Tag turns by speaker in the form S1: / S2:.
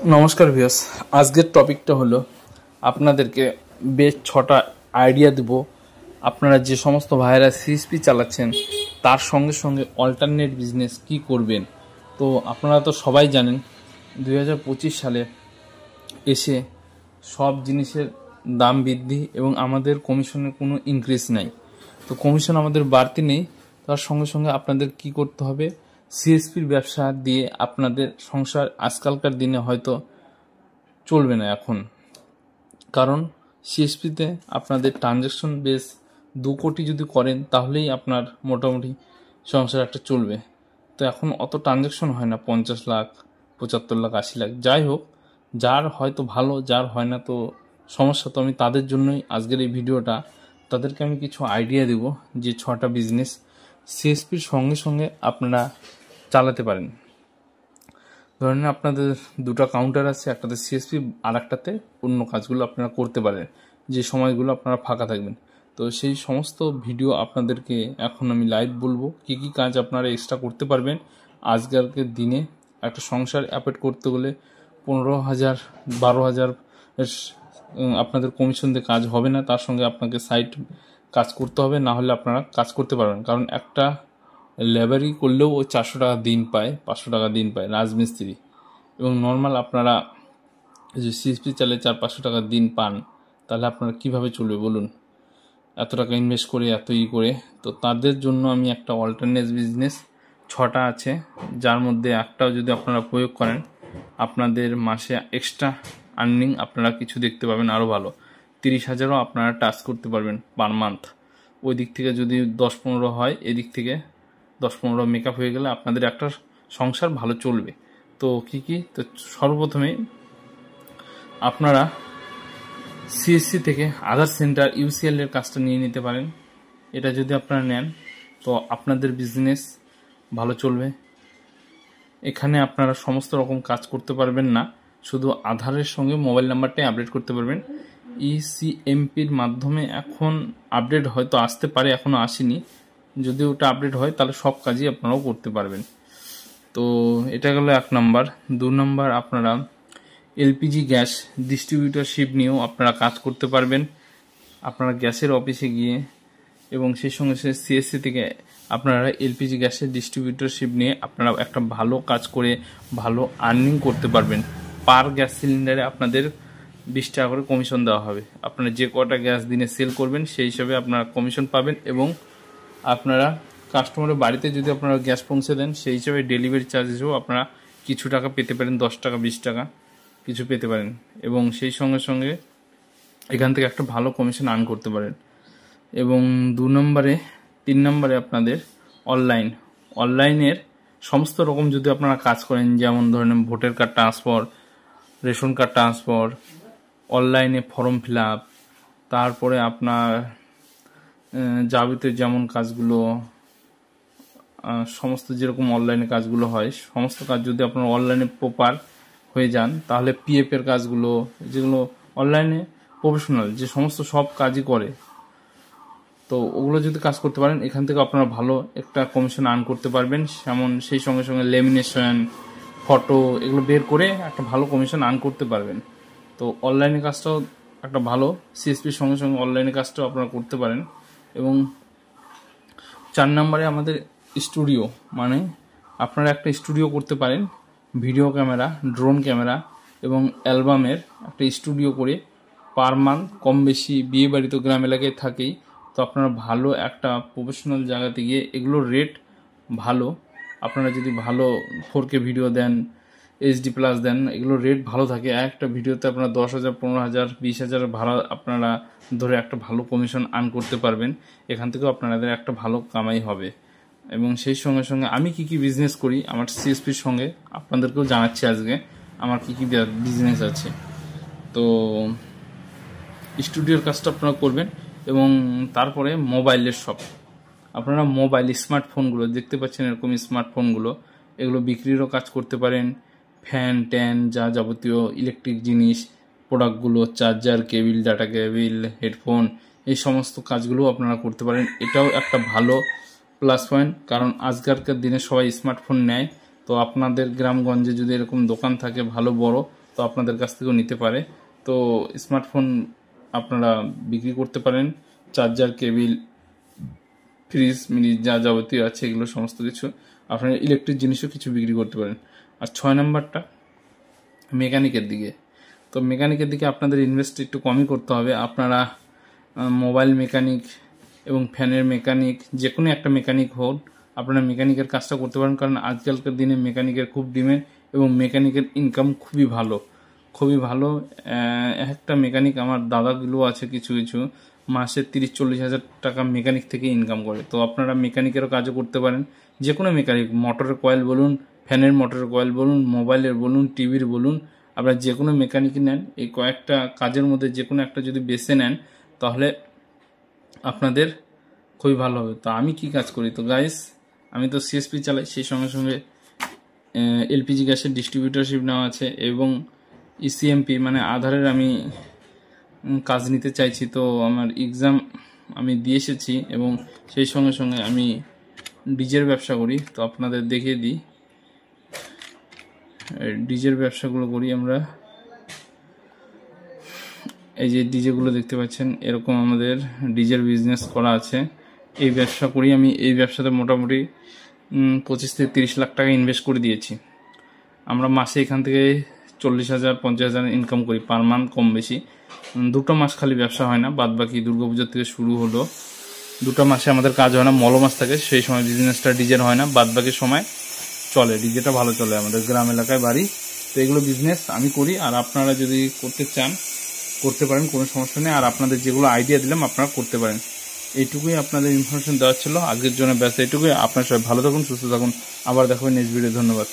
S1: নমস্কার ভিউয়ার্স, আজকের টপিকটা হলো আপনাদেরকে বেশ 6টা আইডিয়া দেব। আপনারা যে সমস্ত ভাইয়েরা সিএসপি চালাচ্ছেন তার সঙ্গে সঙ্গে অল্টারনেট বিজনেস কি করবেন। তো আপনারা তো সবাই জানেন 2025 সালে এসে সব জিনিসের দাম বৃদ্ধি এবং আমাদের কমিশনের কোনো ইনক্রিজ নাই। তো কমিশন আমাদের বাড়তি নেই, তার সঙ্গে সঙ্গে আপনাদের কি করতে হবে, সিএসপির ব্যবসা দিয়ে আপনাদের সংসার আজকালকার দিনে হয়তো চলবে না এখন, কারণ সিএসপিতে আপনাদের ট্রানজ্যাকশন বেস 2 কোটি যদি করেন তাহলেই আপনার মোটামুটি সংসার একটা চলবে। তো এখন অত ট্রানজ্যাকশন হয় না, 50 লাখ 75 লাখ 80 লাখ, যাই হোক, যার হয়তো ভালো, যার হয় না তো সমস্যা। তো আমি তাদের জন্যই আজকের এই ভিডিওটা, তাদেরকে আমি কিছু আইডিয়া দেব যে 6টা বিজনেস সিএসপির সঙ্গে সঙ্গে আপনারা চালাতে পারেন। ধরেন আপনাদের 2টা কাউন্টার আছে, একটাতে সিএসপি আর একটাতে অন্য কাজগুলো আপনারা করতে পারেন যে সময়গুলো আপনারা ফাঁকা থাকবেন। তো সেই সমস্ত ভিডিও আপনাদেরকে এখন আমি লাইভ বলবো কি কি কাজ আপনারা এক্সট্রা করতে পারবেন। আজকালকের দিনে একটা সংসার অ্যাপেট করতে গেলে 15,000 12,000 আপনাদের কমিশন দিয়ে কাজ হবে না, তার সঙ্গে আপনাকে সাইট কাজ করতে হবে, না হলে আপনারা কাজ করতে পারবেন। কারণ একটা লেবারি করলেও ওই 400 টাকা দিন পায়, 500 টাকা দিন পায় রাজমিস্ত্রি, এবং নর্মাল আপনারা যে সিএসপি চালে 400-500 টাকা দিন পান, তাহলে আপনারা কিভাবে চলবে বলুন, এত টাকা ইনভেস্ট করে এত করে। তো তাদের জন্য আমি একটা অল্টারনেট বিজনেস 6টা আছে, যার মধ্যে একটাও যদি আপনারা প্রয়োগ করেন আপনাদের মাসে এক্সট্রা আর্নিং আপনারা কিছু দেখতে পাবেন আরও ভালো। 30,000ও আপনারা টাচ করতে পারবেন পার মান্থ। ওই দিক থেকে যদি 10-15 হয়, এদিক থেকে 10-15 মেকআপ হয়ে গেলে আপনাদের একটা সংসার ভালো চলবে। তো কি তো সর্বপ্রথমে আপনারা সিএসসি থেকে আধার সেন্টার ইউসিএল এর কাজটা নিয়ে নিতে পারেন। এটা যদি আপনারা নেন তো আপনাদের বিজনেস ভালো চলবে। এখানে আপনারা সমস্ত রকম কাজ করতে পারবেন না, শুধু আধারের সঙ্গে মোবাইল নাম্বারটাই আপডেট করতে পারবেন। ইসিএমপির মাধ্যমে এখন আপডেট হয়তো আসতে পারে, এখনও আসেনি। যদি ওটা আপডেট হয় তাহলে সব কাজই আপনারাও করতে পারবেন। তো এটা গেল 1 নাম্বার। 2 নাম্বার, আপনারা এলপিজি গ্যাস ডিস্ট্রিবিউটরশিপ নিয়েও আপনারা কাজ করতে পারবেন। আপনারা গ্যাসের অফিসে গিয়ে এবং সেই সঙ্গে সিএসসি থেকে আপনারা এলপিজি গ্যাসের ডিস্ট্রিবিউটরশিপ নিয়ে আপনারা একটা ভালো কাজ করে ভালো আর্নিং করতে পারবেন। পার গ্যাস সিলিন্ডারে আপনাদের 20 টাকা করে কমিশন দেওয়া হবে। আপনারা যে কটা গ্যাস দিনে সেল করবেন সেই হিসাবে আপনারা কমিশন পাবেন, এবং আপনারা কাস্টমারের বাড়িতে যদি আপনারা গ্যাস পৌঁছে দেন সেই হিসাবে ডেলিভারি চার্জেসও আপনারা কিছু টাকা পেতে পারেন, 10 টাকা 20 টাকা কিছু পেতে পারেন, এবং সেই সঙ্গে সঙ্গে এখান থেকে একটা ভালো কমিশন আর্ন করতে পারেন। এবং 3 নম্বরে আপনাদের অনলাইনের সমস্ত রকম যদি আপনারা কাজ করেন, যেমন ধরেন voter card transfer, ration card transfer, অনলাইনে ফর্ম ফিল আপ, তারপরে আপনার যাবতীয় যেমন কাজগুলো সমস্ত যেরকম অনলাইনে কাজগুলো হয়, সমস্ত কাজ যদি আপনারা অনলাইনে প্রপার হয়ে যান তাহলে পিএফ এর কাজগুলো, যেগুলো অনলাইনে প্রফেশনাল যে সমস্ত সব কাজই করে, তো ওগুলো যদি কাজ করতে পারেন এখান থেকে আপনারা ভালো একটা কমিশন আর্ন করতে পারবেন। যেমন সেই সঙ্গে সঙ্গে লেমিনেশন, ফটো, এগুলো বের করে একটা ভালো কমিশন আর্ন করতে পারবেন। তো অনলাইনে কাজটাও একটা ভালো, সিএসপির সঙ্গে সঙ্গে অনলাইনে কাজটাও আপনারা করতে পারেন। এবং 4 নম্বরে আমাদের স্টুডিও, মানে আপনারা একটা স্টুডিও করতে পারেন, ভিডিও ক্যামেরা, ড্রোন ক্যামেরা এবং অ্যালবামের একটা স্টুডিও করে পার মান্থ কম বেশি, বিয়ে বাড়ি তো গ্রাম এলাকায় থাকেই, তো আপনারা ভালো একটা প্রফেশনাল জায়গাতে গিয়ে এগুলোর রেট ভালো। আপনারা যদি ভালো 4K ভিডিও দেন, এইচডি প্লাস দেন, এগুলোর রেট ভালো থাকে। একটা ভিডিওতে আপনারা 10,000, 15,000, 20,000 ভাড়া আপনারা ধরে একটা ভালো কমিশন আর্ন করতে পারবেন। এখান থেকেও আপনাদের একটা ভালো কামাই হবে। এবং সেই সঙ্গে সঙ্গে আমি কি বিজনেস করি আমার সিএসপির সঙ্গে আপনাদেরকেও জানাচ্ছি আজকে আমার কি বিজনেস আছে। তো স্টুডিওর কাজটা আপনারা করবেন, এবং তারপরে মোবাইলের শপ। আপনারা মোবাইল স্মার্টফোনগুলো দেখতে পাচ্ছেন, এরকম স্মার্টফোনগুলো, এগুলো বিক্রিরও কাজ করতে পারেন। ফ্যান ট্যান যা যাবতীয় ইলেকট্রিক জিনিস প্রোডাক্টগুলো, charger cable, data cable, headphone, এই সমস্ত কাজগুলো আপনারা করতে পারেন। এটাও একটা ভালো প্লাস পয়েন্ট, কারণ আজকালকার দিনে সবাই স্মার্টফোন নেয়। তো আপনাদের গ্রামগঞ্জে যদি এরকম দোকান থাকে ভালো বড়, তো তো আপনাদের কাছ থেকেও নিতে পারে। তো স্মার্টফোন আপনারা বিক্রি করতে পারেন, চার্জার, কেবিল, ফ্রিজ, মিনি যা যাবতীয় আছে এগুলো সমস্ত কিছু, আপনারা ইলেকট্রিক জিনিসও কিছু বিক্রি করতে পারেন। আর 6 নাম্বারটা মেকানিকের দিকে। তো মেকানিকের দিকে আপনাদের ইনভেস্ট একটু কমই করতে হবে। আপনারা মোবাইল মেকানিক এবং ফ্যানের মেকানিক, যে কোনো একটা মেকানিক হোক, আপনারা মেকানিকের কাজটা করতে পারেন, কারণ আজকালকার দিনে মেকানিকের খুব ডিমান্ড এবং মেকানিকের ইনকাম খুবই ভালো। একটা মেকানিক, আমার দাদাগুলো আছে কিছু কিছু, মাসে 30-40 হাজার টাকা মেকানিক থেকে ইনকাম করে। তো আপনারা মেকানিকেরও কাজও করতে পারেন, যে কোনো মেকানিক, মোটরের কয়েল বলুন, ফ্যানের মোটরের কয়েল বলুন, মোবাইলের বলুন, টিভির বলুন, আপনারা যে কোনো মেকানিকই নেন, এই কয়েকটা কাজের মধ্যে যে কোনো একটা যদি বেছে নেন তাহলে আপনাদের খুবই ভালো হবে। তো আমি কি কাজ করি? তো গাইস, আমি তো সিএসপি চালাই, সেই সঙ্গে সঙ্গে এলপিজি গ্যাসের ডিস্ট্রিবিউটরশিপ নেওয়া আছে এবং ইসিএমপি মানে আধারের আমি কাজ নিতে চাইছি। তো আমার এক্সাম আমি দিয়ে এসেছি এবং সেই সঙ্গে সঙ্গে আমি ডিজের ব্যবসা করি। তো আপনাদের দেখিয়ে দিই, ডিজের ব্যবসাগুলো করি আমরা। এই যে ডিজেগুলো দেখতে পাচ্ছেন, এরকম আমাদের ডিজের বিজনেস করা আছে। এই ব্যবসা করি আমি। এই ব্যবসাতে মোটামুটি 25 থেকে 30 লাখ টাকা ইনভেস্ট করে দিয়েছি। আমরা মাসে এখান থেকে 40,000-50,000 ইনকাম করি পার মান্থ, কম বেশি। 2 মাস খালি ব্যবসা হয় না, বাদ বাকি দুর্গাপুজোর থেকে শুরু হলো 2 মাসে আমাদের কাজ হয় না, মাস থাকে, সেই সময় বিজনেসটা ডিজের হয় না, বাদ বাকি সময় চলে, ডিজেটা ভালো চলে। আমাদের গ্রাম এলাকায় বাড়ি। তো এগুলো বিজনেস আমি করি, আর আপনারা যদি করতে চান করতে পারেন, কোনো সমস্যা নেই। আর আপনাদের যেগুলো আইডিয়া দিলাম আপনারা করতে পারেন। এইটুকুই আপনাদের ইনফরমেশন দেওয়ার ছিল আজকের জন্য। ব্যাস এইটুকুই। আপনার সবাই ভালো থাকুন, সুস্থ থাকুন। আবার দেখা হবে নেক্সট ভিডিও। ধন্যবাদ।